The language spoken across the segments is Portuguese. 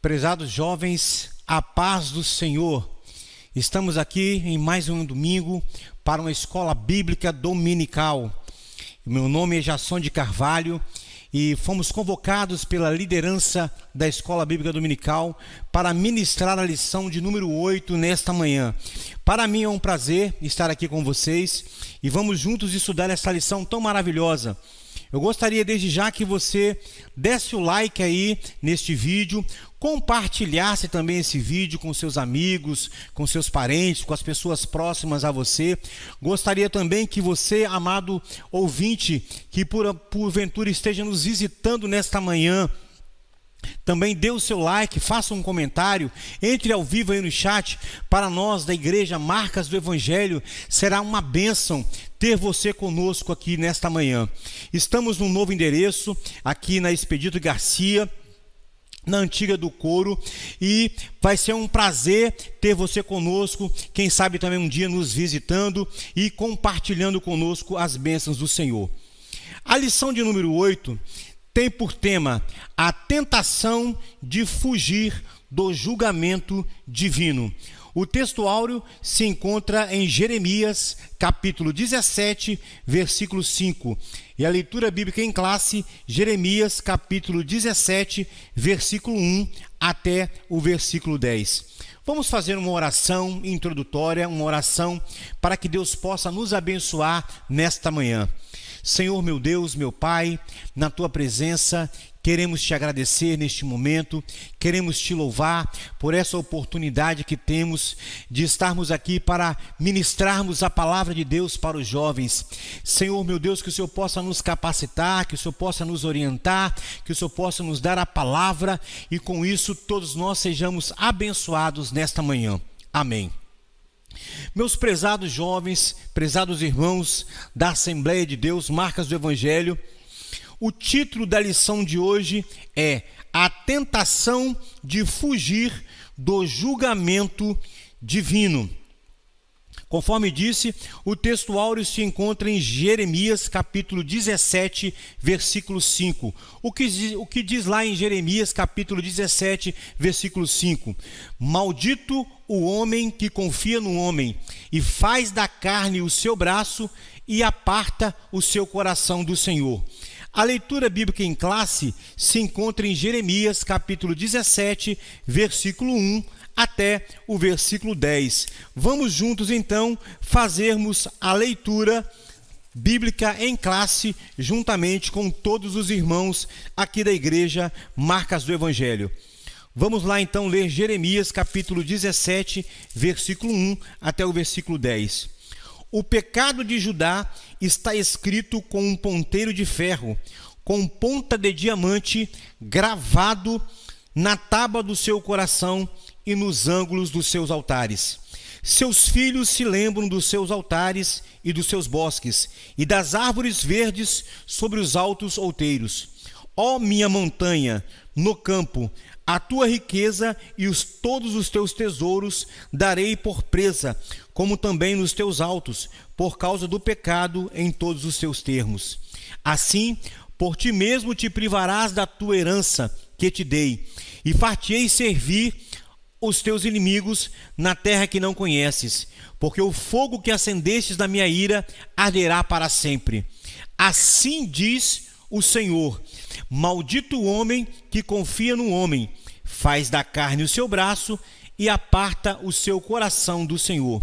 Prezados jovens, a paz do Senhor. Estamos aqui em mais um domingo para uma escola bíblica dominical. Meu nome é Jasson de Carvalho e fomos convocados pela liderança da escola bíblica dominical para ministrar a lição de número 8 nesta manhã. Para mim é um prazer estar aqui com vocês e vamos juntos estudar essa lição tão maravilhosa. Eu gostaria desde já que você desse o like aí neste vídeo, compartilhasse também esse vídeo com seus amigos, com seus parentes, com as pessoas próximas a você. Gostaria também que você, amado ouvinte, que porventura esteja nos visitando nesta manhã, também dê o seu like, faça um comentário, entre ao vivo aí no chat. Para nós da Igreja Marcas do Evangelho, será uma bênção ter você conosco aqui nesta manhã. Estamos num novo endereço, aqui na Expedito Garcia, na antiga do Coro, e vai ser um prazer ter você conosco, quem sabe também um dia nos visitando e compartilhando conosco as bênçãos do Senhor. A lição de número 8 tem por tema a tentação de fugir do julgamento divino. O texto áureo se encontra em Jeremias, capítulo 17, versículo 5. E a leitura bíblica em classe, Jeremias, capítulo 17, versículo 1 até o versículo 10. Vamos fazer uma oração introdutória, uma oração para que Deus possa nos abençoar nesta manhã. Senhor, meu Deus, meu Pai, na Tua presença, queremos Te agradecer neste momento, queremos Te louvar por essa oportunidade que temos de estarmos aqui para ministrarmos a palavra de Deus para os jovens. Senhor, meu Deus, que o Senhor possa nos capacitar, que o Senhor possa nos orientar, que o Senhor possa nos dar a palavra e com isso todos nós sejamos abençoados nesta manhã. Amém. Meus prezados jovens, prezados irmãos da Assembleia de Deus, Marcas do Evangelho, o título da lição de hoje é A Tentação de Fugir do Julgamento Divino. Conforme disse, o texto áureo se encontra em Jeremias, capítulo 17, versículo 5. O que diz lá em Jeremias, capítulo 17, versículo 5? Maldito o homem que confia no homem e faz da carne o seu braço e aparta o seu coração do Senhor. A leitura bíblica em classe se encontra em Jeremias, capítulo 17, versículo 1, até o versículo 10. Vamos juntos então fazermos a leitura bíblica em classe juntamente com todos os irmãos aqui da Igreja Marcas do Evangelho. Vamos lá então ler Jeremias capítulo 17, versículo 1 até o versículo 10. O pecado de Judá está escrito com um ponteiro de ferro, com ponta de diamante gravado na tábua do seu coração e nos ângulos dos seus altares. Seus filhos se lembram dos seus altares e dos seus bosques, e das árvores verdes sobre os altos outeiros. Ó minha montanha, no campo, a tua riqueza e todos os teus tesouros darei por presa, como também nos teus altos, por causa do pecado em todos os seus termos. Assim, por ti mesmo te privarás da tua herança que te dei, e far-te-ei servir os teus inimigos na terra que não conheces, porque o fogo que acendestes da minha ira arderá para sempre. Assim diz o Senhor: maldito o homem que confia no homem, faz da carne o seu braço e aparta o seu coração do Senhor.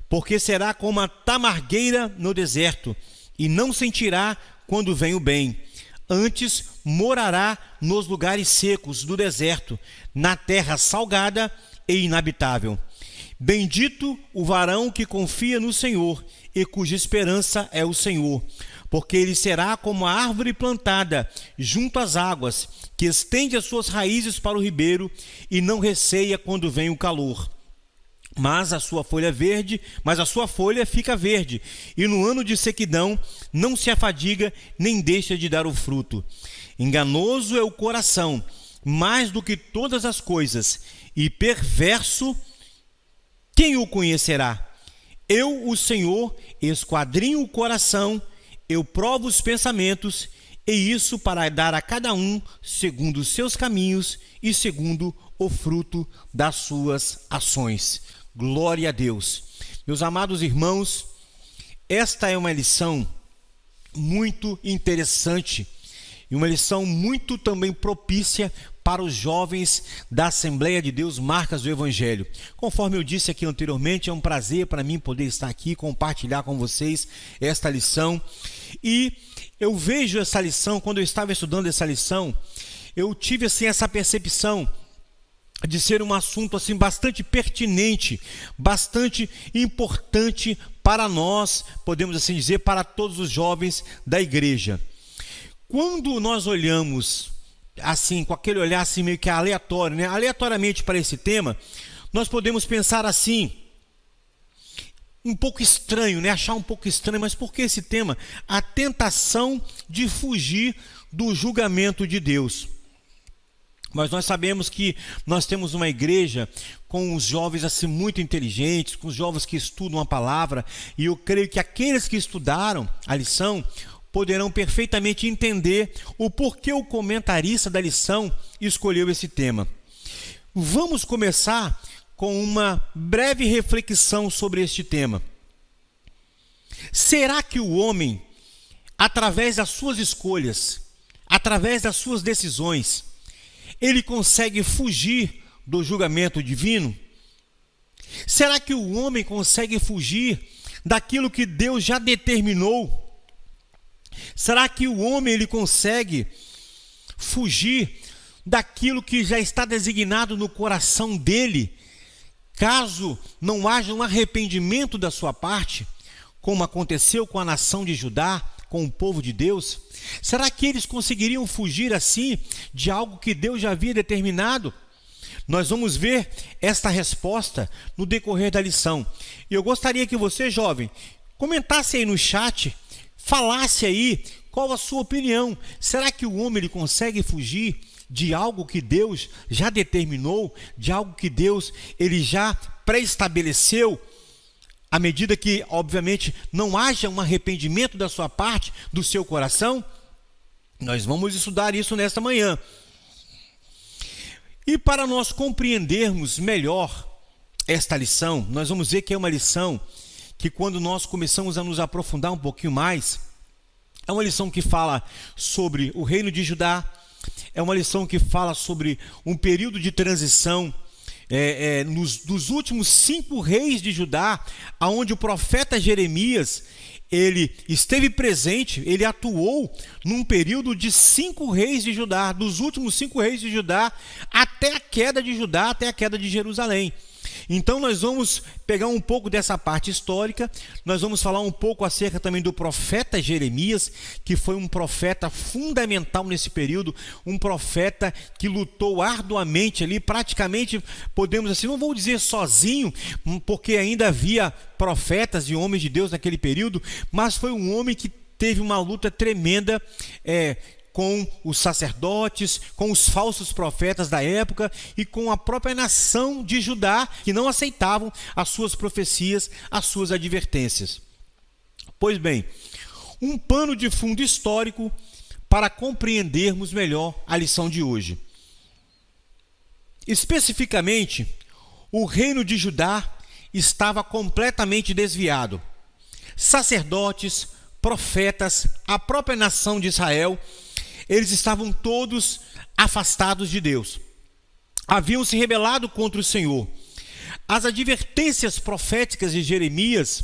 Porque será como a tamargueira no deserto, e não sentirá quando vem o bem. Antes morará nos lugares secos do deserto, na terra salgada e inabitável. Bendito o varão que confia no Senhor e cuja esperança é o Senhor, porque ele será como a árvore plantada junto às águas, que estende as suas raízes para o ribeiro e não receia quando vem o calor. Mas a sua folha fica verde, e no ano de sequidão não se afadiga nem deixa de dar o fruto. Enganoso é o coração, mais do que todas as coisas, e perverso, quem o conhecerá? Eu, o Senhor, esquadrinho o coração, eu provo os pensamentos, e isso para dar a cada um segundo os seus caminhos e segundo o fruto das suas ações. Glória a Deus. Meus amados irmãos, esta é uma lição muito interessante e uma lição muito também propícia para os jovens da Assembleia de Deus Marcas do Evangelho. Conforme eu disse aqui anteriormente, é um prazer para mim poder estar aqui, compartilhar com vocês esta lição. E eu vejo essa lição, quando eu estava estudando essa lição, eu tive assim essa percepção de ser um assunto assim bastante pertinente, bastante importante para nós, podemos assim dizer, para todos os jovens da igreja. Quando nós olhamos assim, com aquele olhar assim meio que aleatório, né? Aleatoriamente para esse tema, nós podemos pensar assim, um pouco estranho, né? Achar um pouco estranho, mas por que esse tema? A tentação de fugir do julgamento de Deus. Mas nós sabemos que nós temos uma igreja com os jovens assim muito inteligentes, com os jovens que estudam a palavra, e eu creio que aqueles que estudaram a lição poderão perfeitamente entender o porquê o comentarista da lição escolheu esse tema. Vamos começar com uma breve reflexão sobre este tema. Será que o homem, através das suas escolhas, através das suas decisões, ele consegue fugir do julgamento divino? Será que o homem consegue fugir daquilo que Deus já determinou? Será que o homem ele consegue fugir daquilo que já está designado no coração dele, caso não haja um arrependimento da sua parte, como aconteceu com a nação de Judá, com o povo de Deus? Será que eles conseguiriam fugir assim de algo que Deus já havia determinado? Nós vamos ver esta resposta no decorrer da lição. E eu gostaria que você, jovem, comentasse aí no chat, falasse aí qual a sua opinião. Será que o homem ele consegue fugir de algo que Deus já determinou, de algo que Deus ele já pré-estabeleceu, à medida que, obviamente, não haja um arrependimento da sua parte, do seu coração? Nós vamos estudar isso nesta manhã. E para nós compreendermos melhor esta lição, nós vamos ver que é uma lição que, quando nós começamos a nos aprofundar um pouquinho mais, é uma lição que fala sobre o reino de Judá, é uma lição que fala sobre um período de transição dos últimos 5 reis de Judá, onde o profeta Jeremias ele esteve presente, ele atuou num período de 5 reis de Judá, dos últimos 5 reis de Judá, até a queda de Judá, até a queda de Jerusalém. Então nós vamos pegar um pouco dessa parte histórica, nós vamos falar um pouco acerca também do profeta Jeremias, que foi um profeta fundamental nesse período, um profeta que lutou arduamente ali, praticamente, podemos assim, não vou dizer sozinho, porque ainda havia profetas e homens de Deus naquele período, mas foi um homem que teve uma luta tremenda com os sacerdotes, com os falsos profetas da época e com a própria nação de Judá, que não aceitavam as suas profecias, as suas advertências. Pois bem, um pano de fundo histórico para compreendermos melhor a lição de hoje. Especificamente, o reino de Judá estava completamente desviado. Sacerdotes, profetas, a própria nação de Israel, eles estavam todos afastados de Deus. Haviam se rebelado contra o Senhor. As advertências proféticas de Jeremias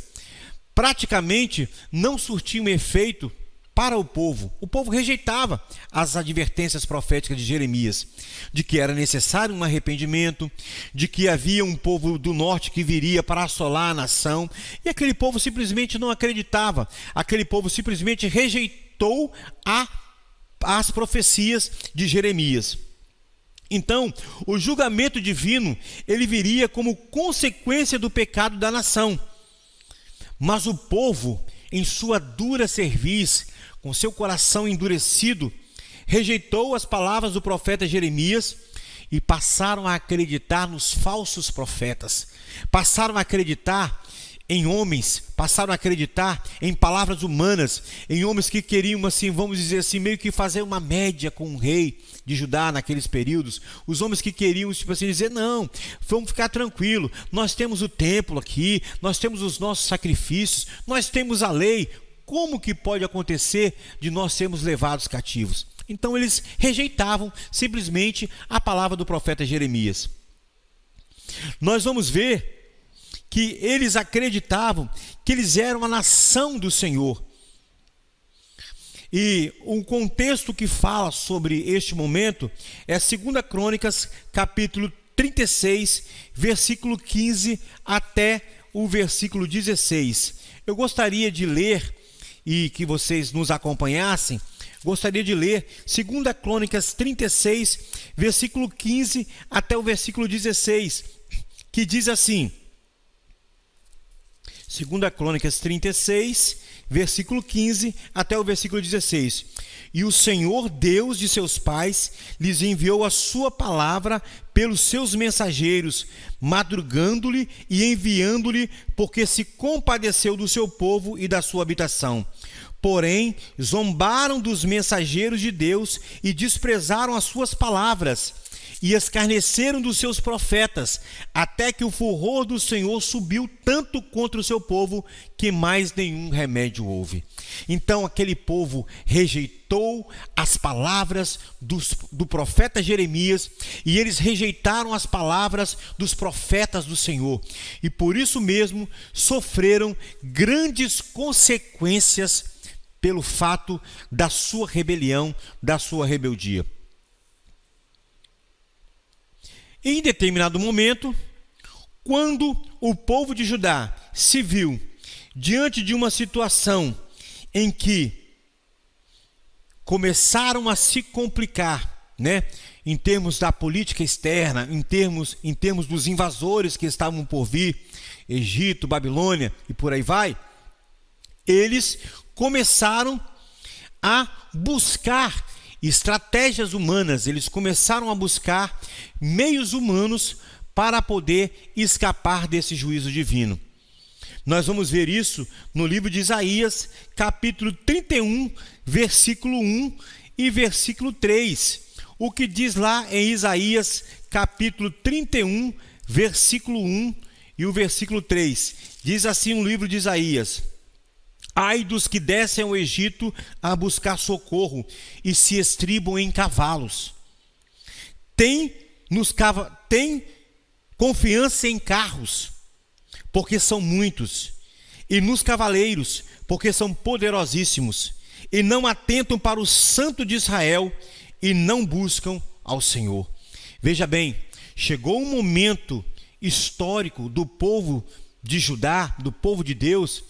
praticamente não surtiam efeito para o povo. O povo rejeitava as advertências proféticas de Jeremias, de que era necessário um arrependimento, de que havia um povo do norte que viria para assolar a nação, e aquele povo simplesmente não acreditava. Aquele povo simplesmente rejeitou as profecias de Jeremias. Então, o julgamento divino, ele viria como consequência do pecado da nação. Mas o povo, em sua dura cerviz, com seu coração endurecido, rejeitou as palavras do profeta Jeremias e passaram a acreditar nos falsos profetas. Passaram a acreditar em homens, passaram a acreditar em palavras humanas, em homens que queriam, assim, vamos dizer assim, meio que fazer uma média com o rei de Judá naqueles períodos. Os homens que queriam, tipo assim, dizer, não, vamos ficar tranquilo, nós temos o templo aqui, nós temos os nossos sacrifícios, nós temos a lei, como que pode acontecer de nós sermos levados cativos? Então eles rejeitavam simplesmente a palavra do profeta Jeremias. Nós vamos ver que eles acreditavam que eles eram a nação do Senhor. E o contexto que fala sobre este momento é 2 Crônicas, capítulo 36, versículo 15 até o versículo 16. Eu gostaria de ler, e que vocês nos acompanhassem, gostaria de ler 2 Crônicas 36, versículo 15 até o versículo 16, que diz assim: 2 Crônicas 36, versículo 15 até o versículo 16. E o Senhor Deus de seus pais lhes enviou a sua palavra pelos seus mensageiros, madrugando-lhe e enviando-lhe, porque se compadeceu do seu povo e da sua habitação. Porém, zombaram dos mensageiros de Deus e desprezaram as suas palavras, e escarneceram dos seus profetas, até que o furor do Senhor subiu tanto contra o seu povo, que mais nenhum remédio houve. Então aquele povo rejeitou as palavras do profeta Jeremias, e eles rejeitaram as palavras dos profetas do Senhor, e por isso mesmo sofreram grandes consequências pelo fato da sua rebelião, da sua rebeldia. Em determinado momento, quando o povo de Judá se viu diante de uma situação em que começaram a se complicar, né, em termos da política externa, em termos dos invasores que estavam por vir, Egito, Babilônia e por aí vai, eles começaram a buscar estratégias humanas, eles começaram a buscar meios humanos para poder escapar desse juízo divino. Nós vamos ver isso no livro de Isaías, capítulo 31, versículo 1 e versículo 3. O que diz lá em Isaías, capítulo 31, versículo 1 e o versículo 3. Diz assim o livro de Isaías: ai dos que descem ao Egito a buscar socorro e se estribam em cavalos. Tem confiança em carros, porque são muitos, e nos cavaleiros, porque são poderosíssimos, e não atentam para o Santo de Israel, e não buscam ao Senhor. Veja bem, chegou um momento histórico do povo de Judá, do povo de Deus,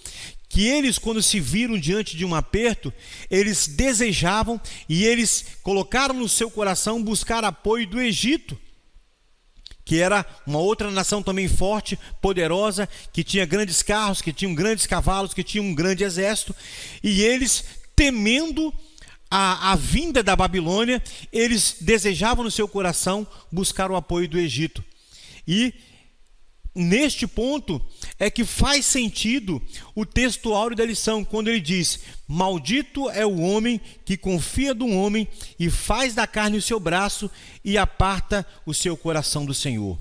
que eles, quando se viram diante de um aperto, eles desejavam e eles colocaram no seu coração buscar apoio do Egito, que era uma outra nação também forte, poderosa, que tinha grandes carros, que tinham grandes cavalos, que tinha um grande exército, e eles, temendo a vinda da Babilônia, eles desejavam no seu coração buscar o apoio do Egito. E neste ponto é que faz sentido o texto áureo da lição, quando ele diz: maldito é o homem que confia do homem e faz da carne o seu braço e aparta o seu coração do Senhor.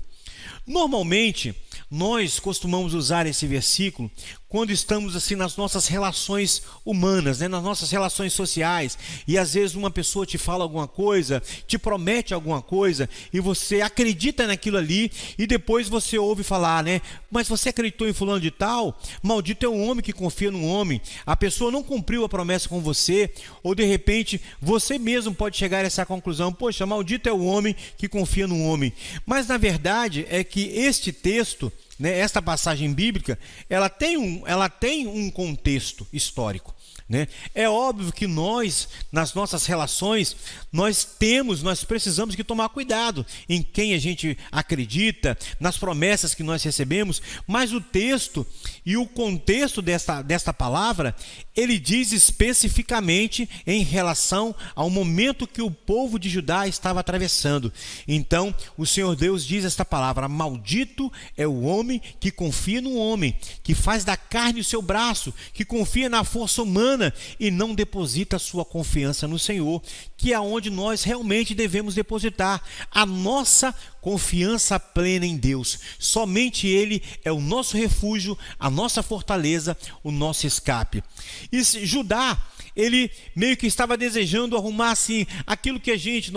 Normalmente, nós costumamos usar esse versículo quando estamos assim nas nossas relações humanas, né, nas nossas relações sociais, e às vezes uma pessoa te fala alguma coisa, te promete alguma coisa, e você acredita naquilo ali, e depois você ouve falar, né, mas você acreditou em fulano de tal? Maldito é o homem que confia no homem. A pessoa não cumpriu a promessa com você, ou de repente você mesmo pode chegar a essa conclusão: poxa, maldito é o homem que confia no homem. Mas na verdade é que este texto, né, esta passagem bíblica, ela tem um contexto histórico, né? É óbvio que nós, nas nossas relações, nós precisamos que tomar cuidado em quem a gente acredita, nas promessas que nós recebemos, mas o texto E o contexto desta palavra, ele diz especificamente em relação ao momento que o povo de Judá estava atravessando. Então, o Senhor Deus diz esta palavra: maldito é o homem que confia no homem, que faz da carne o seu braço, que confia na força humana e não deposita a sua confiança no Senhor, que é onde nós realmente devemos depositar a nossa confiança plena em Deus. Somente Ele é o nosso refúgio, a nossa fortaleza, o nosso escape. E Judá, ele meio que estava desejando arrumar assim aquilo que a gente,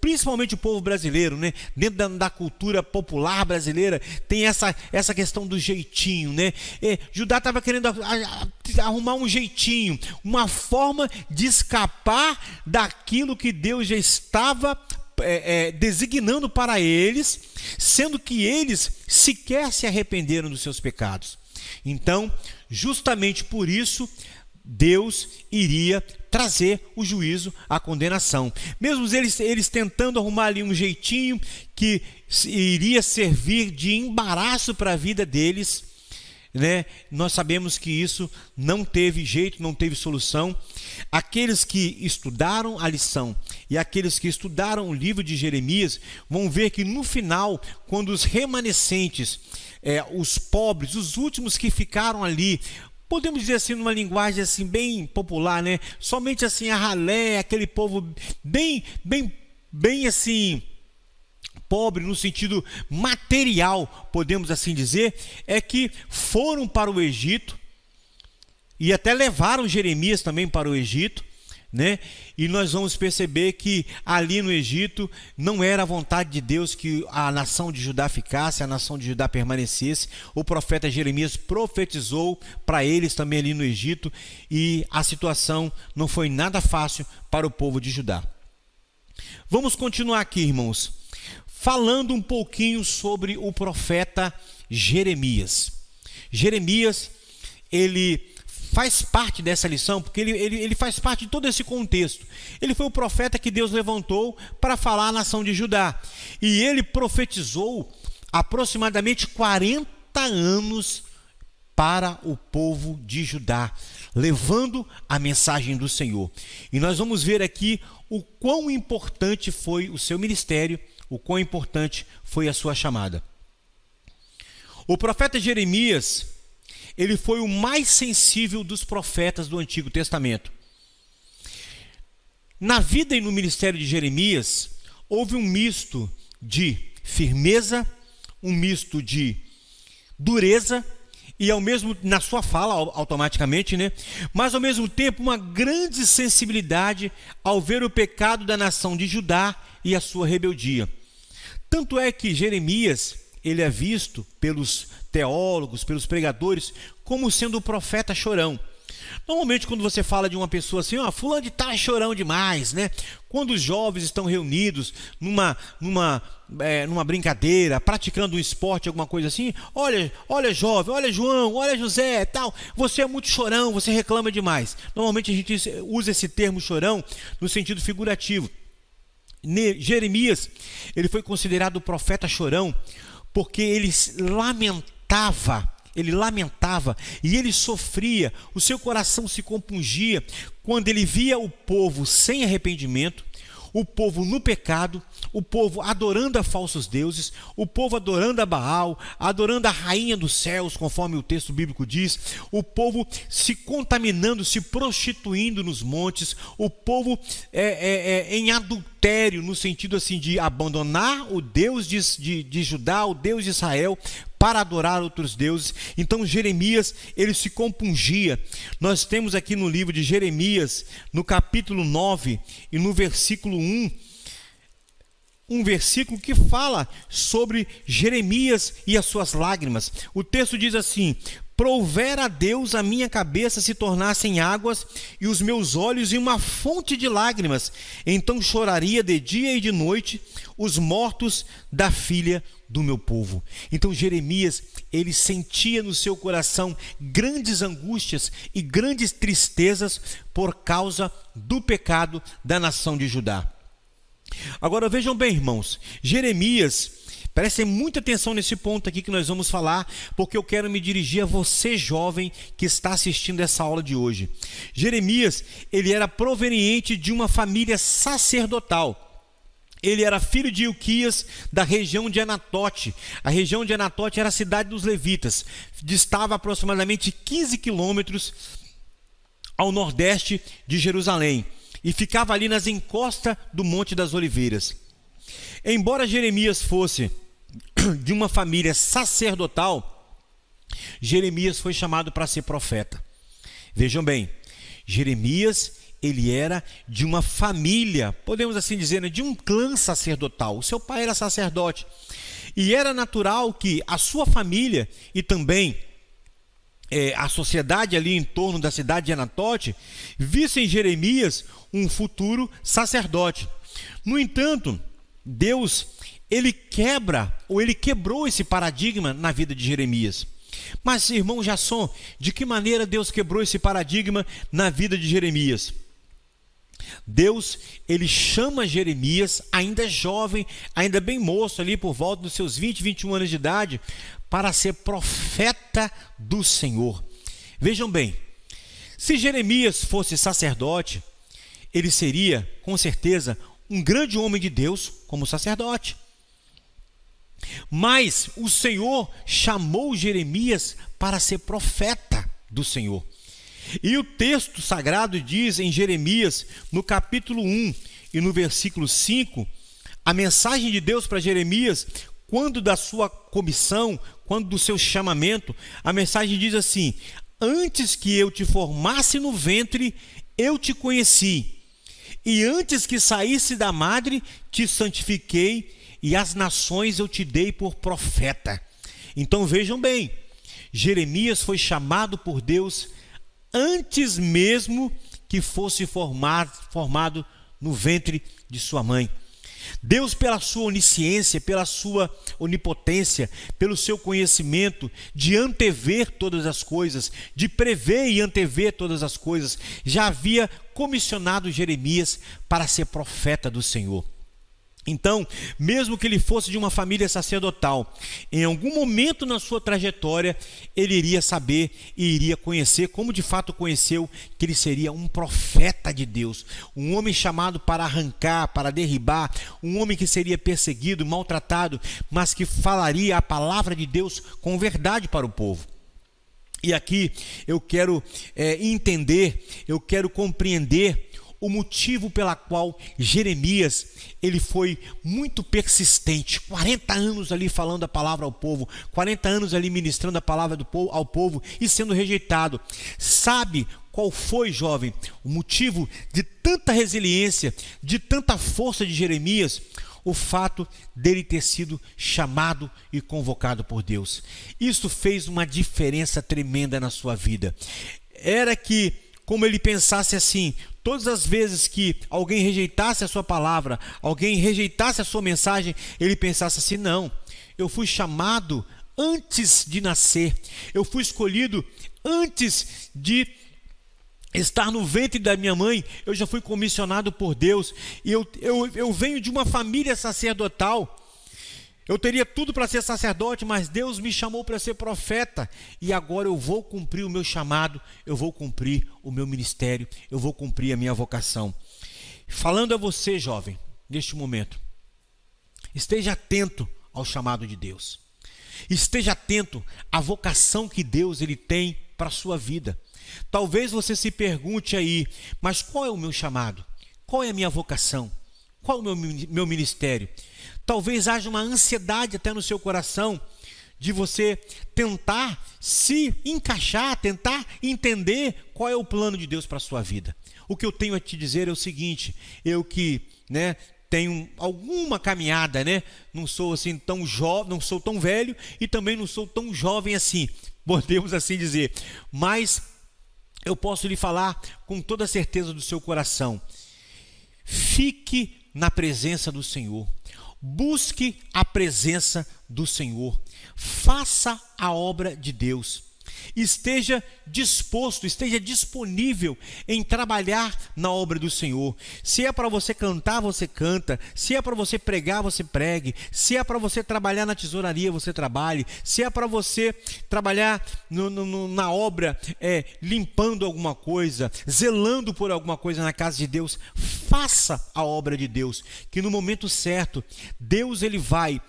principalmente o povo brasileiro, né? Dentro da cultura popular brasileira, tem essa questão do jeitinho, né? Judá estava querendo arrumar um jeitinho, uma forma de escapar daquilo que Deus já estava designando para eles, sendo que eles sequer se arrependeram dos seus pecados. Então, justamente por isso, Deus iria trazer o juízo, a condenação. Mesmo eles tentando arrumar ali um jeitinho que iria servir de embaraço para a vida deles, né? Nós sabemos que isso não teve jeito, não teve solução. Aqueles que estudaram a lição e aqueles que estudaram o livro de Jeremias vão ver que no final, quando os remanescentes, os pobres, os últimos que ficaram ali, podemos dizer assim, numa linguagem assim bem popular, né? Somente assim a ralé, aquele povo bem assim pobre no sentido material, podemos assim dizer, é que foram para o Egito e até levaram Jeremias também para o Egito, né? E nós vamos perceber que ali no Egito não era a vontade de Deus que a nação de Judá ficasse, a nação de Judá permanecesse. O profeta Jeremias profetizou para eles também ali no Egito e a situação não foi nada fácil para o povo de Judá. Vamos continuar aqui, irmãos, falando um pouquinho sobre o profeta Jeremias. Jeremias, ele faz parte dessa lição, porque ele faz parte de todo esse contexto. Ele foi o profeta que Deus levantou para falar à nação de Judá. E ele profetizou aproximadamente 40 anos para o povo de Judá, levando a mensagem do Senhor. E nós vamos ver aqui o quão importante foi o seu ministério, o quão importante foi a sua chamada. O profeta Jeremias, ele foi o mais sensível dos profetas do Antigo Testamento. Na vida e no ministério de Jeremias, houve um misto de firmeza, um misto de dureza, e ao mesmo, na sua fala automaticamente, né? Mas ao mesmo tempo uma grande sensibilidade ao ver o pecado da nação de Judá e a sua rebeldia. Tanto é que Jeremias, ele é visto pelos teólogos, pelos pregadores, como sendo o profeta chorão. Normalmente quando você fala de uma pessoa assim, fulano de tal é chorão demais, né? Quando os jovens estão reunidos numa brincadeira, praticando um esporte, alguma coisa assim, olha jovem, olha João, olha José, tal, você é muito chorão, você reclama demais. Normalmente a gente usa esse termo chorão no sentido figurativo. Jeremias, ele foi considerado o profeta chorão porque ele lamentava e ele sofria, o seu coração se compungia quando ele via o povo sem arrependimento, o povo no pecado, o povo adorando a falsos deuses, o povo adorando a Baal, adorando a rainha dos céus, conforme o texto bíblico diz, o povo se contaminando, se prostituindo nos montes, o povo em adultério, no sentido assim de abandonar o Deus de Judá, o Deus de Israel, para adorar outros deuses. Então Jeremias, ele se compungia. Nós temos aqui no livro de Jeremias, no capítulo 9 e no versículo 1, um versículo que fala sobre Jeremias e as suas lágrimas. O texto diz assim: provera a Deus a minha cabeça se tornassem águas e os meus olhos em uma fonte de lágrimas. Então choraria de dia e de noite os mortos da filha do meu povo. Então Jeremias, ele sentia no seu coração grandes angústias e grandes tristezas por causa do pecado da nação de Judá. Agora vejam bem, irmãos, Jeremias, Prestem muita atenção nesse ponto aqui que nós vamos falar, porque eu quero me dirigir a você, jovem, que está assistindo essa aula de hoje. Jeremias, ele era proveniente de uma família sacerdotal. Ele era filho de Ilquias, da região de Anatote. A região de Anatote era a cidade dos levitas. Distava aproximadamente 15 quilômetros ao nordeste de Jerusalém e ficava ali nas encostas do Monte das Oliveiras. Embora Jeremias fosse de uma família sacerdotal, Jeremias foi chamado para ser profeta. Vejam bem, Jeremias, ele era de uma família, podemos assim dizer, de um clã sacerdotal. O seu pai era sacerdote. E era natural que a sua família e também a sociedade ali em torno da cidade de Anatote vissem em Jeremias um futuro sacerdote. No entanto, Deus, ele quebrou esse paradigma na vida de Jeremias. Mas, irmão Jasson, de que maneira Deus quebrou esse paradigma na vida de Jeremias? Deus, ele chama Jeremias, ainda jovem, ainda bem moço, ali por volta dos seus 20, 21 anos de idade, para ser profeta do Senhor. Vejam bem, se Jeremias fosse sacerdote, ele seria, com certeza, um grande homem de Deus como sacerdote. Mas o Senhor chamou Jeremias para ser profeta do Senhor. E o texto sagrado diz em Jeremias, no capítulo 1 e no versículo 5, a mensagem de Deus para Jeremias, quando da sua comissão, quando do seu chamamento, a mensagem diz assim: antes que eu te formasse no ventre, eu te conheci, e antes que saísse da madre, te santifiquei, e as nações eu te dei por profeta. Então vejam bem, Jeremias foi chamado por Deus antes mesmo que fosse formado no ventre de sua mãe. Deus, pela sua onisciência, pela sua onipotência, pelo seu conhecimento de antever todas as coisas, de prever e antever todas as coisas, já havia comissionado Jeremias para ser profeta do Senhor. Então, mesmo que ele fosse de uma família sacerdotal, em algum momento na sua trajetória, ele iria saber e iria conhecer, como de fato conheceu, que ele seria um profeta de Deus, um homem chamado para arrancar, para derribar, um homem que seria perseguido, maltratado, mas que falaria a palavra de Deus com verdade para o povo. E aqui eu quero entender, eu quero compreender o motivo pela qual Jeremias, ele foi muito persistente, 40 anos ali falando a palavra ao povo, 40 anos ali ministrando a palavra ao povo e sendo rejeitado. Sabe qual foi, jovem, o motivo de tanta resiliência, de tanta força de Jeremias? O fato dele ter sido chamado e convocado por Deus. Isso fez uma diferença tremenda na sua vida. Era que, como ele pensasse assim, todas as vezes que alguém rejeitasse a sua palavra, alguém rejeitasse a sua mensagem, ele pensasse assim: não, eu fui chamado antes de nascer, eu fui escolhido antes de estar no ventre da minha mãe, eu já fui comissionado por Deus, e eu venho de uma família sacerdotal. Eu teria tudo para ser sacerdote, mas Deus me chamou para ser profeta, e agora eu vou cumprir o meu chamado, eu vou cumprir o meu ministério, eu vou cumprir a minha vocação. Falando a você, jovem, neste momento, esteja atento ao chamado de Deus. Esteja atento à vocação que Deus ele tem para a sua vida. Talvez você se pergunte aí: mas qual é o meu chamado? Qual é a minha vocação? Qual é o meu ministério? Talvez haja uma ansiedade até no seu coração de você tentar se encaixar, tentar entender qual é o plano de Deus para a sua vida. O que eu tenho a te dizer é o seguinte: eu que tenho alguma caminhada, não sou assim tão jovem, não sou tão velho e também não sou tão jovem assim, podemos assim dizer, mas eu posso lhe falar com toda a certeza do seu coração: fique na presença do Senhor. Busque a presença do Senhor. Faça a obra de Deus. esteja disposto, esteja disponível em trabalhar na obra do Senhor. Se é para você cantar, você canta. Se é para você pregar, você pregue. Se é para você trabalhar na tesouraria, você trabalhe. Se é para você trabalhar na obra, limpando alguma coisa, zelando por alguma coisa na casa de Deus, faça a obra de Deus, que no momento certo, Deus ele vai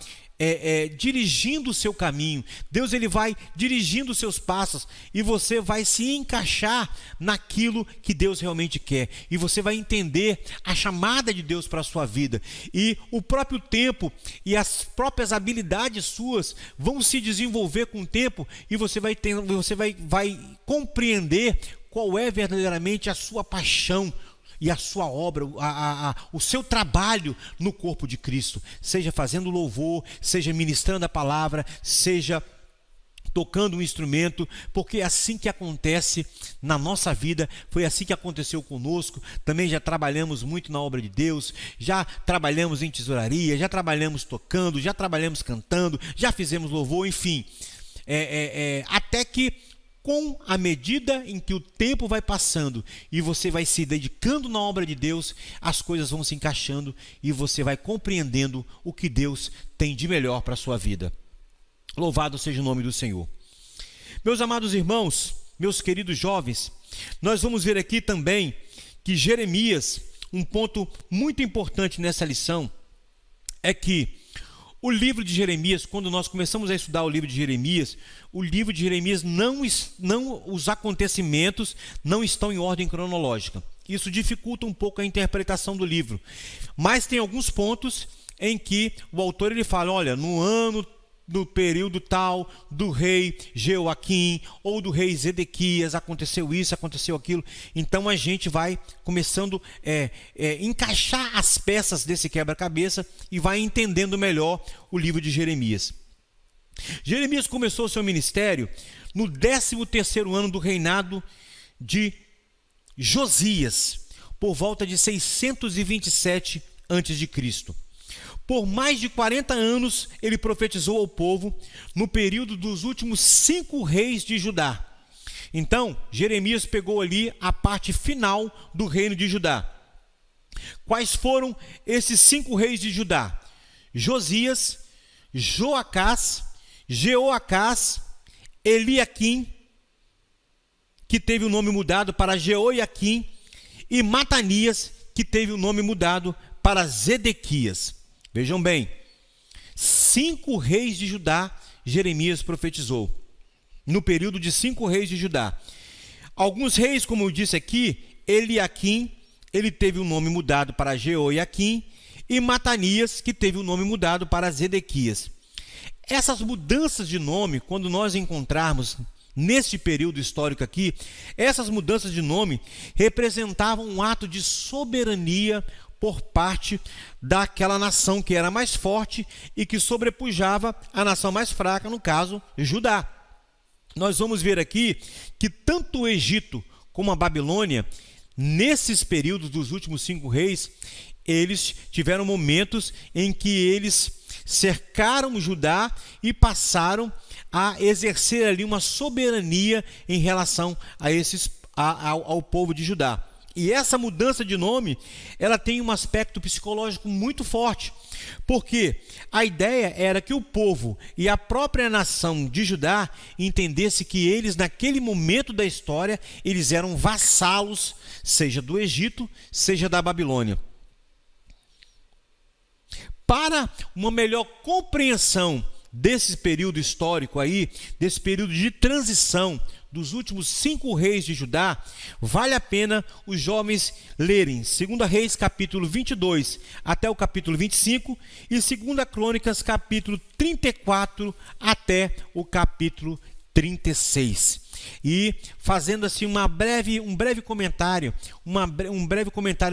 dirigindo o seu caminho, Deus ele vai dirigindo os seus passos, e você vai se encaixar naquilo que Deus realmente quer, e você vai entender a chamada de Deus para a sua vida, e o próprio tempo e as próprias habilidades suas vão se desenvolver com o tempo, e você vai compreender qual é verdadeiramente a sua paixão e a sua obra, o seu trabalho no corpo de Cristo, seja fazendo louvor, seja ministrando a palavra, seja tocando um instrumento, porque é assim que acontece na nossa vida, foi assim que aconteceu conosco. Também já trabalhamos muito na obra de Deus, já trabalhamos em tesouraria, já trabalhamos tocando, já trabalhamos cantando, já fizemos louvor, enfim, até que com a medida em que o tempo vai passando e você vai se dedicando na obra de Deus, as coisas vão se encaixando e você vai compreendendo o que Deus tem de melhor para a sua vida. Louvado seja o nome do Senhor. Meus amados irmãos, meus queridos jovens, nós vamos ver aqui também que Jeremias, um ponto muito importante nessa lição, é que o livro de Jeremias, quando nós começamos a estudar o livro de Jeremias os acontecimentos não estão em ordem cronológica. Isso dificulta um pouco a interpretação do livro. Mas tem alguns pontos em que o autor ele fala, olha, no período tal do rei Jeoaquim ou do rei Zedequias aconteceu isso, aconteceu aquilo. Então a gente vai começando a encaixar as peças desse quebra-cabeça e vai entendendo melhor o livro de Jeremias. Jeremias começou seu ministério no 13º ano do reinado de Josias, por volta de 627 a.C. Por mais de 40 anos ele profetizou ao povo no período dos últimos 5 reis de Judá. Então, Jeremias pegou ali a parte final do reino de Judá. Quais foram esses 5 reis de Judá? Josias, Joacás, Jeoacás, Eliaquim, que teve o nome mudado para Jeoiaquim, e Matanias, que teve o nome mudado para Zedequias. Vejam bem, 5 reis de Judá Jeremias profetizou, no período de 5 reis de Judá. Alguns reis, como eu disse aqui, Eliaquim, ele teve o nome mudado para Jeoiaquim, e Matanias, que teve o nome mudado para Zedequias. Essas mudanças de nome, quando nós encontrarmos neste período histórico aqui, essas mudanças de nome representavam um ato de soberania por parte daquela nação que era mais forte e que sobrepujava a nação mais fraca, no caso, Judá. Nós vamos ver aqui que tanto o Egito como a Babilônia, nesses períodos dos últimos 5 reis, eles tiveram momentos em que eles cercaram Judá e passaram a exercer ali uma soberania em relação ao povo de Judá. E essa mudança de nome, ela tem um aspecto psicológico muito forte, porque a ideia era que o povo e a própria nação de Judá entendesse que eles, naquele momento da história, eles eram vassalos, seja do Egito, seja da Babilônia. Para uma melhor compreensão desse período histórico aí, desse período de transição dos últimos 5 reis de Judá, vale a pena os jovens lerem 2 Reis capítulo 22 até o capítulo 25 e 2 Crônicas capítulo 34 até o capítulo 36. E fazendo assim um breve comentário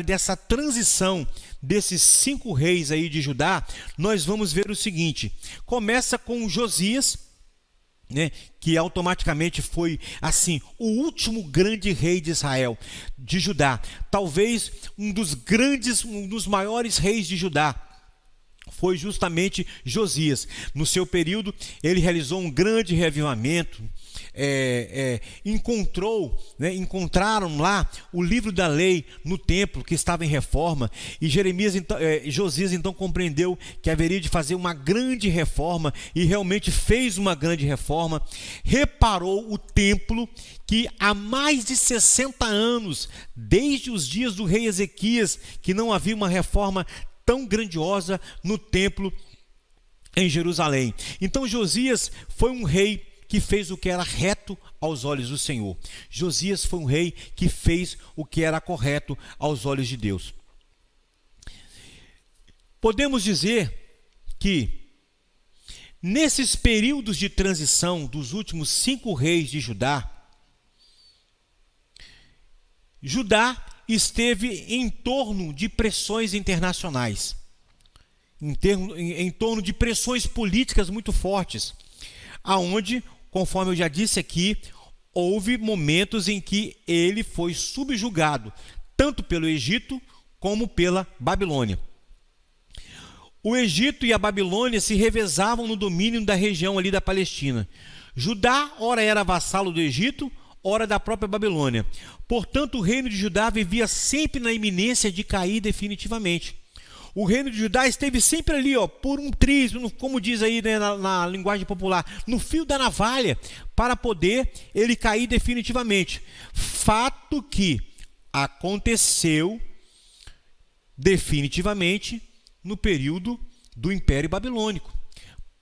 dessa transição desses 5 reis aí de Judá, nós vamos ver o seguinte: começa com Josias, que automaticamente foi assim o último grande rei de Israel, de Judá, talvez um dos maiores reis de Judá. Foi justamente Josias. No seu período, ele realizou um grande reavivamento, encontraram lá o livro da lei no templo que estava em reforma, e Josias então compreendeu que haveria de fazer uma grande reforma, e realmente fez uma grande reforma. Reparou o templo, que há mais de 60 anos, desde os dias do rei Ezequias, que não havia uma reforma tão grandiosa no templo em Jerusalém. Então Josias foi um rei que fez o que era reto aos olhos do Senhor. Josias foi um rei que fez o que era correto aos olhos de Deus. Podemos dizer que nesses períodos de transição dos últimos 5 reis de Judá, Judá esteve em torno de pressões internacionais, em torno de pressões políticas muito fortes, aonde, conforme eu já disse aqui, houve momentos em que ele foi subjugado, tanto pelo Egito como pela Babilônia. O Egito e a Babilônia se revezavam no domínio da região ali da Palestina. Judá, ora era vassalo do Egito, ora da própria Babilônia. Portanto, o reino de Judá vivia sempre na iminência de cair definitivamente. O reino de Judá esteve sempre ali, por um triz, como diz aí, né, na linguagem popular, no fio da navalha, para poder ele cair definitivamente. Fato que aconteceu definitivamente no período do Império Babilônico,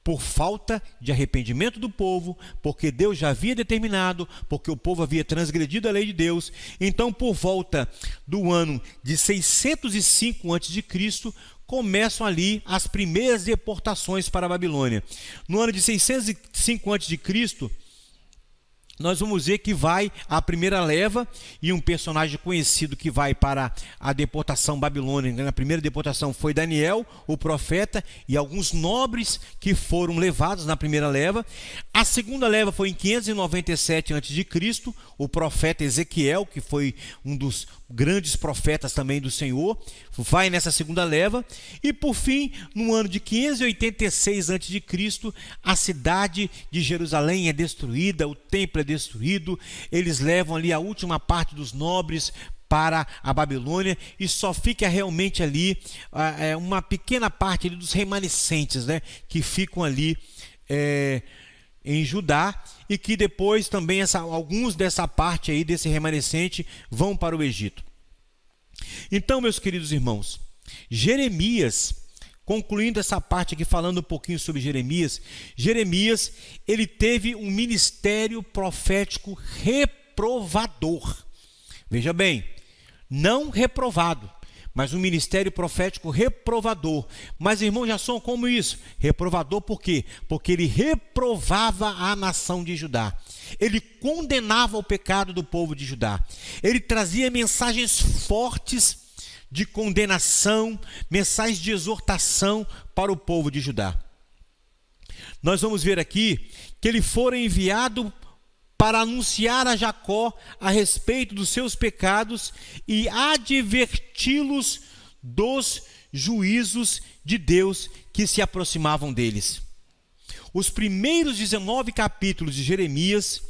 por falta de arrependimento do povo, porque Deus já havia determinado, porque o povo havia transgredido a lei de Deus. Então, por volta do ano de 605 a.C., começam ali as primeiras deportações para a Babilônia. No ano de 605 a.C., nós vamos ver que vai a primeira leva, e um personagem conhecido que vai para a deportação babilônica. Na primeira deportação foi Daniel, o profeta, e alguns nobres que foram levados na primeira leva. A segunda leva foi em 597 a.C., o profeta Ezequiel, que foi um dos grandes profetas também do Senhor, vai nessa segunda leva. E por fim, no ano de 586 a.C., a cidade de Jerusalém é destruída, o templo é destruído, eles levam ali a última parte dos nobres para a Babilônia, e só fica realmente ali uma pequena parte ali dos remanescentes, né, que ficam ali em Judá, e que depois também alguns dessa parte aí, desse remanescente, vão para o Egito. Então, meus queridos irmãos, Jeremias, concluindo essa parte aqui, falando um pouquinho sobre Jeremias, ele teve um ministério profético reprovador. Veja bem, não reprovado, mas um ministério profético reprovador. Mas, irmão Jasson, como isso? Reprovador por quê? Porque ele reprovava a nação de Judá. Ele condenava o pecado do povo de Judá. Ele trazia mensagens fortes de condenação, mensagens de exortação para o povo de Judá. Nós vamos ver aqui que ele fora enviado para anunciar a Jacó a respeito dos seus pecados e adverti-los dos juízos de Deus que se aproximavam deles. Os primeiros 19 capítulos de Jeremias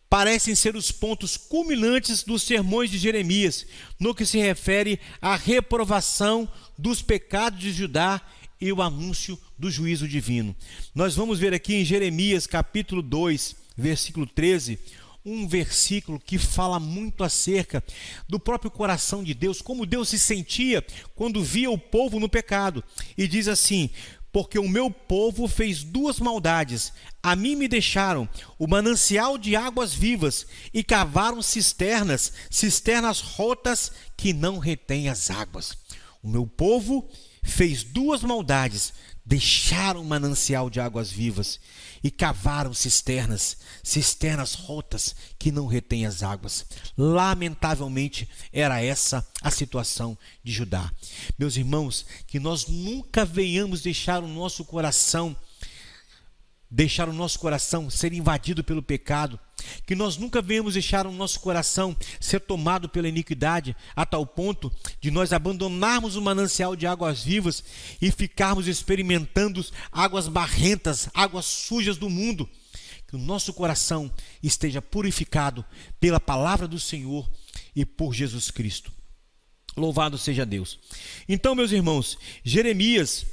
parecem ser os pontos culminantes dos sermões de Jeremias, no que se refere à reprovação dos pecados de Judá e o anúncio do juízo divino. Nós vamos ver aqui em Jeremias capítulo 2, versículo 13, um versículo que fala muito acerca do próprio coração de Deus, como Deus se sentia quando via o povo no pecado. E diz assim: porque o meu povo fez 2 maldades, a mim me deixaram o manancial de águas vivas e cavaram cisternas rotas que não retêm as águas. O meu povo fez 2 maldades, deixaram o manancial de águas vivas e cavaram cisternas rotas que não retêm as águas. Lamentavelmente, era essa a situação de Judá. Meus irmãos, que nós nunca venhamos deixar o nosso coração ser invadido pelo pecado, que nós nunca venhamos deixar o nosso coração ser tomado pela iniquidade, a tal ponto de nós abandonarmos o manancial de águas vivas e ficarmos experimentando águas barrentas, águas sujas do mundo. que o nosso coração esteja purificado pela palavra do Senhor e por Jesus Cristo. Louvado seja Deus. Então, meus irmãos, Jeremias,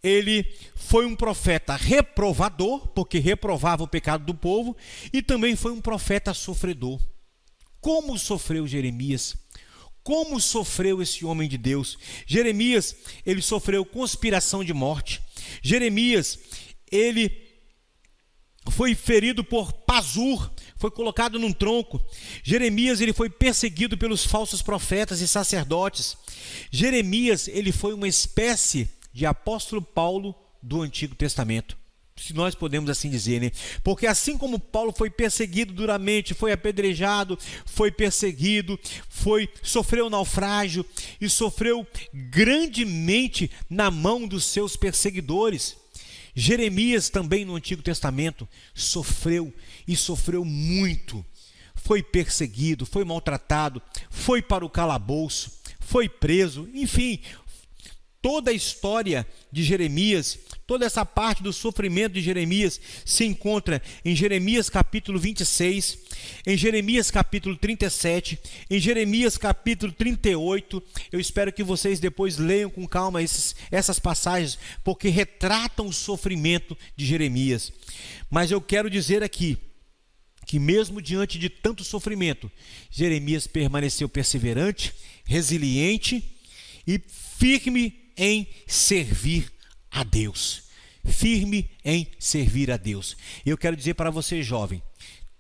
ele foi um profeta reprovador, porque reprovava o pecado do povo, e também foi um profeta sofredor. Como sofreu Jeremias? Como sofreu esse homem de Deus? Jeremias, ele sofreu conspiração de morte. Jeremias, ele foi ferido por Pazur, foi colocado num tronco. Jeremias, ele foi perseguido pelos falsos profetas e sacerdotes. Jeremias, ele foi uma espécie de apóstolo Paulo do Antigo Testamento, se nós podemos assim dizer, né? Porque assim como Paulo foi perseguido duramente, foi apedrejado, foi perseguido, sofreu naufrágio e sofreu grandemente na mão dos seus perseguidores, Jeremias também no Antigo Testamento sofreu e sofreu muito. Foi perseguido, foi maltratado, foi para o calabouço, foi preso, enfim, toda a história de Jeremias, toda essa parte do sofrimento de Jeremias se encontra em Jeremias capítulo 26, em Jeremias capítulo 37, em Jeremias capítulo 38. Eu espero que vocês depois leiam com calma essas passagens, porque retratam o sofrimento de Jeremias. Mas eu quero dizer aqui que mesmo diante de tanto sofrimento, Jeremias permaneceu perseverante, resiliente e firme em servir a Deus. Firme em servir a Deus. Eu quero dizer para você, jovem,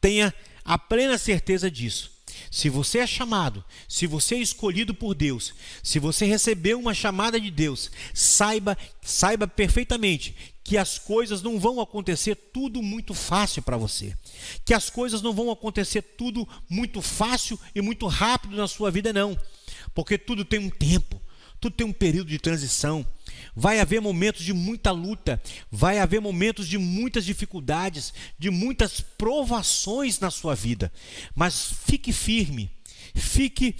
tenha a plena certeza disso. Se você é chamado, se você é escolhido por Deus, se você recebeu uma chamada de Deus, saiba perfeitamente que as coisas não vão acontecer tudo muito fácil para você. Que as coisas não vão acontecer tudo muito fácil e muito rápido na sua vida, não. Porque tudo tem um tempo. Tudo tem um período de transição. Vai haver momentos de muita luta, vai haver momentos de muitas dificuldades, de muitas provações na sua vida. Mas fique firme, fique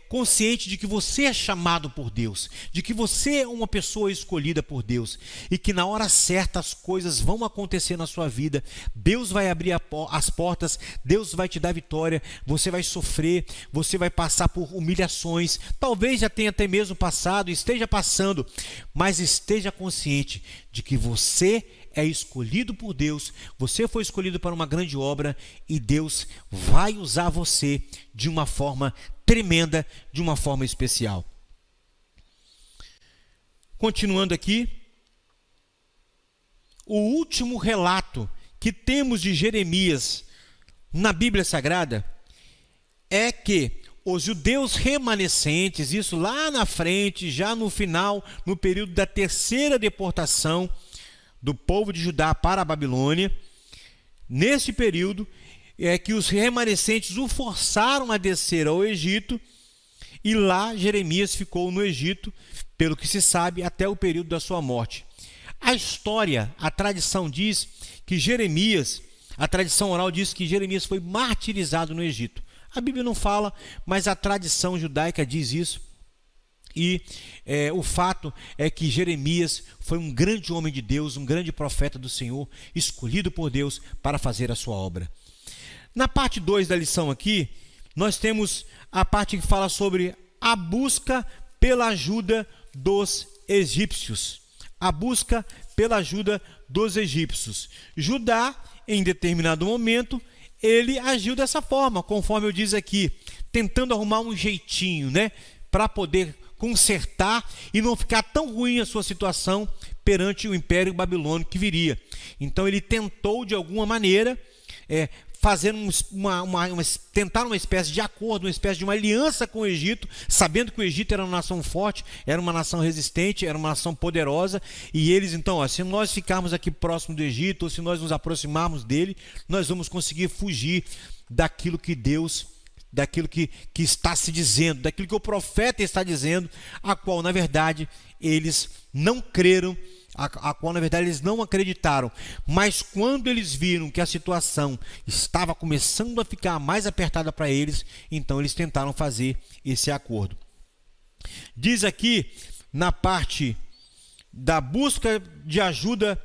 consciente de que você é chamado por Deus, de que você é uma pessoa escolhida por Deus e que na hora certa as coisas vão acontecer na sua vida. Deus vai abrir as portas, Deus vai te dar vitória, você vai sofrer, você vai passar por humilhações, talvez já tenha até mesmo passado, esteja passando, mas esteja consciente de que você é escolhido por Deus, você foi escolhido para uma grande obra e Deus vai usar você de uma forma tremenda, de uma forma especial. Continuando aqui, o último relato que temos de Jeremias na Bíblia Sagrada é que os judeus remanescentes, isso lá na frente, já no final, no período da terceira deportação do povo de Judá para a Babilônia, nesse período é que os remanescentes o forçaram a descer ao Egito, e lá Jeremias ficou no Egito, pelo que se sabe, até o período da sua morte. A história, a tradição diz que Jeremias, a tradição oral diz que Jeremias foi martirizado no Egito. A Bíblia não fala, mas a tradição judaica diz isso. E o fato é que Jeremias foi um grande homem de Deus, um grande profeta do Senhor, escolhido por Deus para fazer a sua obra. Na parte 2 da lição aqui, nós temos a parte que fala sobre a busca pela ajuda dos egípcios. A busca pela ajuda dos egípcios. Judá, em determinado momento, ele agiu dessa forma, conforme eu diz aqui, tentando arrumar um jeitinho, né, para poder consertar e não ficar tão ruim a sua situação perante o Império Babilônico que viria. Então ele tentou de alguma maneira fazer tentar uma espécie de acordo, uma espécie de uma aliança com o Egito, sabendo que o Egito era uma nação forte, era uma nação resistente, era uma nação poderosa, e eles então, se nós ficarmos aqui próximo do Egito, ou se nós nos aproximarmos dele, nós vamos conseguir fugir daquilo que Deus, daquilo que está se dizendo, daquilo que o profeta está dizendo, a qual na verdade eles não creram, a qual na verdade eles não acreditaram. Mas quando eles viram que a situação estava começando a ficar mais apertada para eles, então eles tentaram fazer esse acordo. Diz aqui na parte da busca de ajuda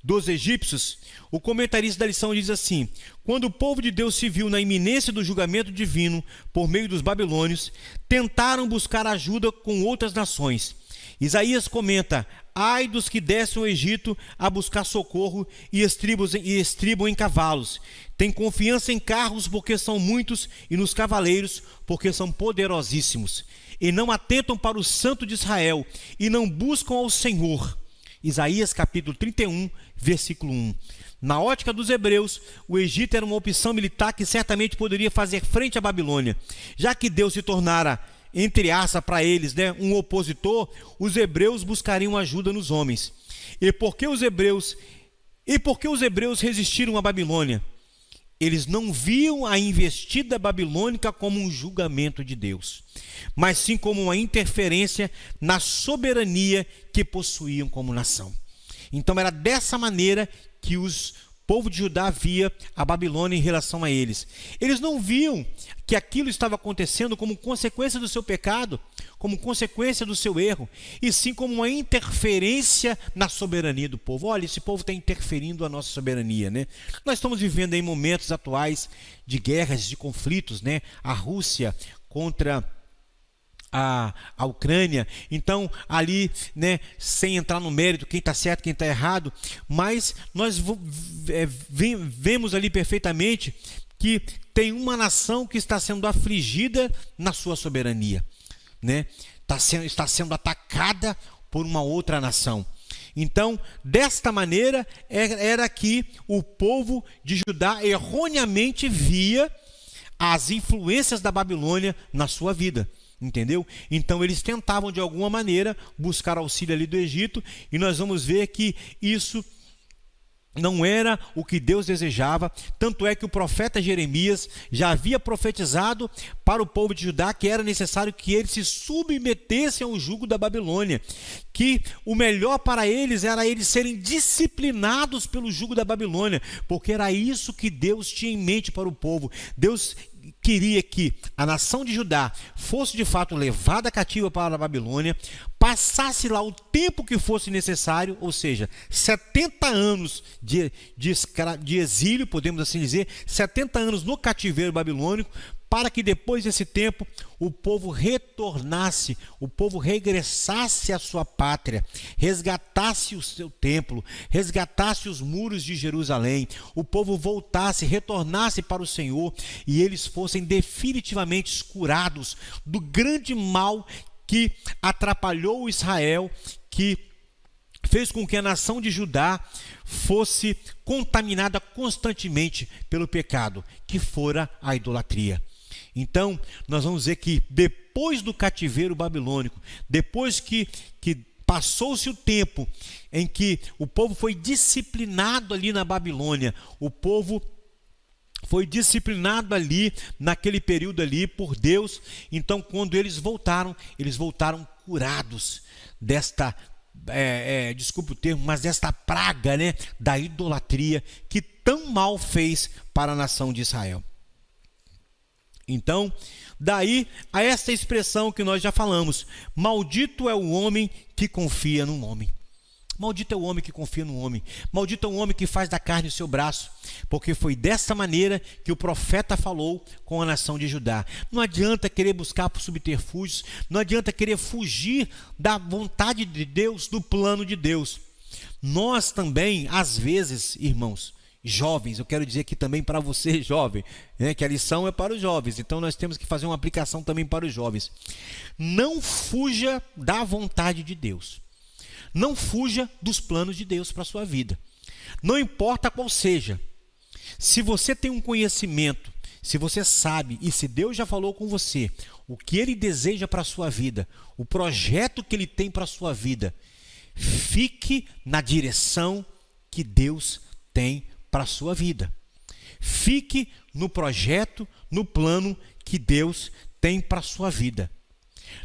dos egípcios, o comentarista da lição diz assim: quando o povo de Deus se viu na iminência do julgamento divino por meio dos babilônios, tentaram buscar ajuda com outras nações. Isaías comenta: ai dos que descem ao Egito a buscar socorro e estribam em cavalos. Tem confiança em carros porque são muitos e nos cavaleiros porque são poderosíssimos. E não atentam para o Santo de Israel e não buscam ao Senhor. Isaías capítulo 31, versículo 1. Na ótica dos hebreus, o Egito era uma opção militar que certamente poderia fazer frente à Babilônia. Já que Deus se tornara, entre aspas, para eles, um opositor, os hebreus buscariam ajuda nos homens. E por que os hebreus resistiram à Babilônia? Eles não viam a investida babilônica como um julgamento de Deus, mas sim como uma interferência na soberania que possuíam como nação. Então era dessa maneira que o povo de Judá via a Babilônia em relação a eles. Eles não viam que aquilo estava acontecendo como consequência do seu pecado, como consequência do seu erro, e sim como uma interferência na soberania do povo. Olha, esse povo está interferindo a nossa soberania, né? Nós estamos vivendo aí momentos atuais de guerras, de conflitos, né? A Rússia contra a Ucrânia. Então ali, né, sem entrar no mérito quem está certo, quem está errado, mas nós vemos ali perfeitamente que tem uma nação que está sendo afligida na sua soberania, né? Está sendo atacada por uma outra nação. Então, desta maneira, era que o povo de Judá erroneamente via as influências da Babilônia na sua vida. Entendeu? Então eles tentavam de alguma maneira buscar auxílio ali do Egito, e nós vamos ver que isso não era o que Deus desejava. Tanto é que o profeta Jeremias já havia profetizado para o povo de Judá que era necessário que eles se submetessem ao jugo da Babilônia, que o melhor para eles era eles serem disciplinados pelo jugo da Babilônia, porque era isso que Deus tinha em mente para o povo. Deus queria que a nação de Judá fosse de fato levada cativa para a Babilônia, passasse lá o tempo que fosse necessário, ou seja, 70 anos de exílio, podemos assim dizer, 70 anos no cativeiro babilônico, para que depois desse tempo o povo retornasse, o povo regressasse à sua pátria, resgatasse o seu templo, resgatasse os muros de Jerusalém, o povo voltasse, retornasse para o Senhor, e eles fossem definitivamente curados do grande mal que atrapalhou Israel, que fez com que a nação de Judá fosse contaminada constantemente pelo pecado, que fora a idolatria. Então, nós vamos ver que depois do cativeiro babilônico, depois que passou-se o tempo em que o povo foi disciplinado ali na Babilônia, o povo foi disciplinado ali, naquele período ali, por Deus. Então, quando eles voltaram curados desta, desculpe o termo, mas desta praga, né, da idolatria que tão mal fez para a nação de Israel. Então, daí a essa expressão que nós já falamos: maldito é o homem que confia num homem. Maldito é o homem que confia no homem. Maldito é o homem que faz da carne o seu braço. Porque foi dessa maneira que o profeta falou com a nação de Judá. Não adianta querer buscar por subterfúgios. Não adianta querer fugir da vontade de Deus, do plano de Deus. Nós também, às vezes, irmãos, jovens, eu quero dizer aqui também para você, jovem, né, que a lição é para os jovens. Então nós temos que fazer uma aplicação também para os jovens. Não fuja da vontade de Deus. Não fuja dos planos de Deus para a sua vida. Não importa qual seja. Se você tem um conhecimento, se você sabe, e se Deus já falou com você o que Ele deseja para a sua vida, o projeto que Ele tem para a sua vida, fique na direção que Deus tem para a sua vida. Fique no projeto, no plano que Deus tem para a sua vida.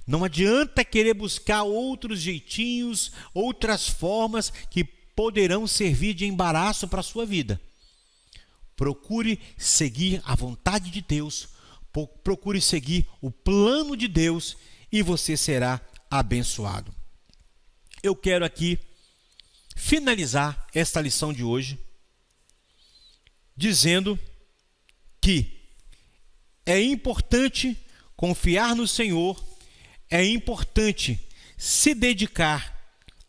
Não adianta querer buscar outros jeitinhos, outras formas que poderão servir de embaraço para a sua vida. Procure seguir a vontade de Deus, procure seguir o plano de Deus e você será abençoado. Eu quero aqui finalizar esta lição de hoje dizendo que é importante confiar no Senhor, é importante se dedicar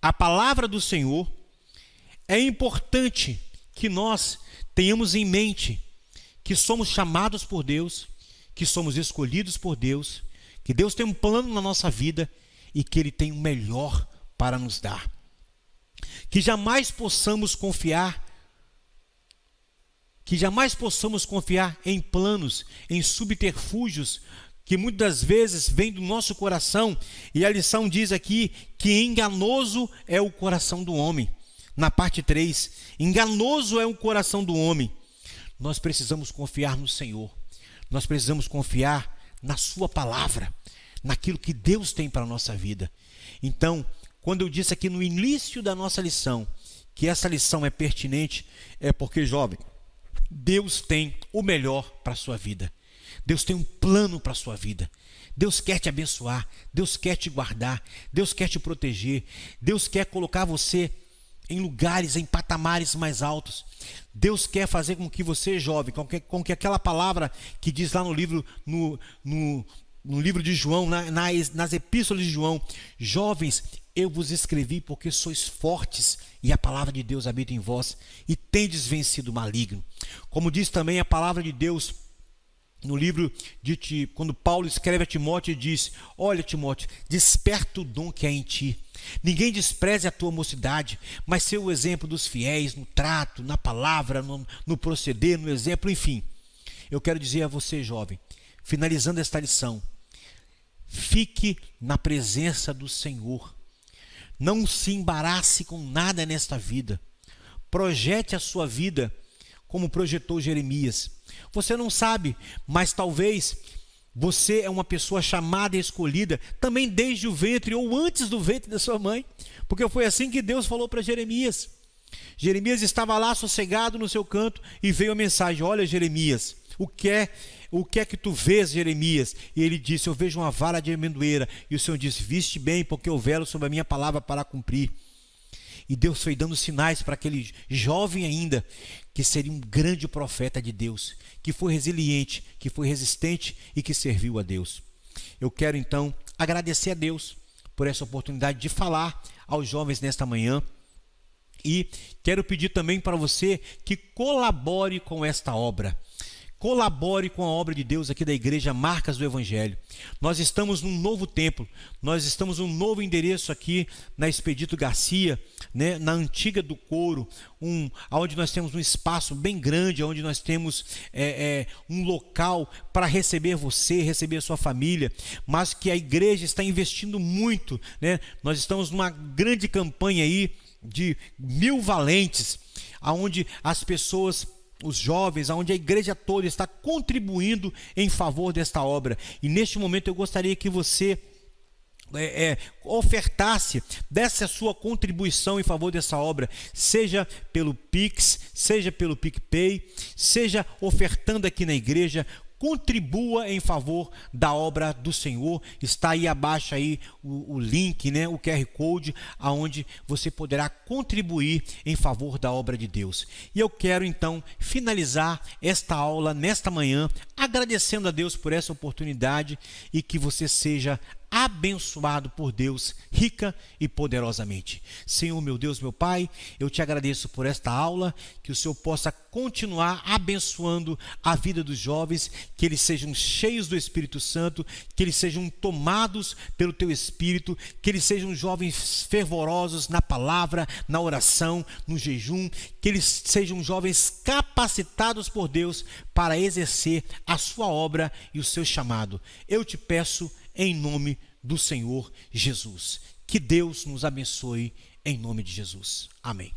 à palavra do Senhor, é importante que nós tenhamos em mente que somos chamados por Deus, que somos escolhidos por Deus, que Deus tem um plano na nossa vida e que Ele tem o melhor para nos dar. Que jamais possamos confiar em planos, em subterfúgios, que muitas vezes vêm do nosso coração, e a lição diz aqui que enganoso é o coração do homem. Na parte 3, enganoso é o coração do homem. Nós precisamos confiar no Senhor, nós precisamos confiar na sua palavra, naquilo que Deus tem para a nossa vida. Então, quando eu disse aqui no início da nossa lição, que essa lição é pertinente, é porque, jovem, Deus tem o melhor para a sua vida. Deus tem um plano para a sua vida. Deus quer te abençoar, Deus quer te guardar, Deus quer te proteger, Deus quer colocar você em lugares, em patamares mais altos. Deus quer fazer com que você, jovem, com que aquela palavra que diz lá no livro, no livro de João, nas epístolas de João: jovens, eu vos escrevi porque sois fortes e a palavra de Deus habita em vós e tendes vencido o maligno. Como diz também a palavra de Deus no livro quando Paulo escreve a Timóteo e diz: olha, Timóteo, desperta o dom que há em ti. Ninguém despreze a tua mocidade, mas ser o exemplo dos fiéis no trato, na palavra, no proceder, no exemplo, enfim. Eu quero dizer a você, jovem, finalizando esta lição: fique na presença do Senhor. Não se embarace com nada nesta vida. Projete a sua vida como projetou Jeremias. Você não sabe, mas talvez você é uma pessoa chamada e escolhida também desde o ventre ou antes do ventre da sua mãe, porque foi assim que Deus falou para Jeremias. Jeremias estava lá sossegado no seu canto e veio a mensagem: olha, Jeremias, o que é que tu vês, Jeremias? E ele disse: eu vejo uma vara de amendoeira. E o Senhor disse: viste bem, porque eu velo sobre a minha palavra para cumprir. E Deus foi dando sinais para aquele jovem ainda, que seria um grande profeta de Deus, que foi resiliente, que foi resistente e que serviu a Deus. Eu quero então agradecer a Deus por essa oportunidade de falar aos jovens nesta manhã. E quero pedir também para você que colabore com esta obra. Colabore com a obra de Deus aqui da Igreja Marcas do Evangelho. Nós estamos num novo templo, nós estamos num novo endereço aqui na Expedito Garcia, né, na antiga do Couro, onde nós temos um espaço bem grande, onde nós temos um local para receber você, receber a sua família, mas que a igreja está investindo muito, né? Nós estamos numa grande campanha aí de 1000 valentes, onde as pessoas, os jovens, onde a igreja toda está contribuindo em favor desta obra. E neste momento eu gostaria que você ofertasse, desse a sua contribuição em favor dessa obra, seja pelo Pix, seja pelo PicPay, seja ofertando aqui na igreja. Contribua em favor da obra do Senhor. Está aí abaixo aí o link, né, o QR Code, aonde você poderá contribuir em favor da obra de Deus. E eu quero então finalizar esta aula nesta manhã agradecendo a Deus por essa oportunidade e que você seja abençoado por Deus rica e poderosamente. Senhor, meu Deus, meu Pai, eu te agradeço por esta aula, que o Senhor possa continuar abençoando a vida dos jovens, que eles sejam cheios do Espírito Santo, que eles sejam tomados pelo teu Espírito, que eles sejam jovens fervorosos na palavra, na oração, no jejum, que eles sejam jovens capacitados por Deus para exercer a sua obra e o seu chamado. Eu te peço em nome do Senhor Jesus. Que Deus nos abençoe em nome de Jesus. Amém.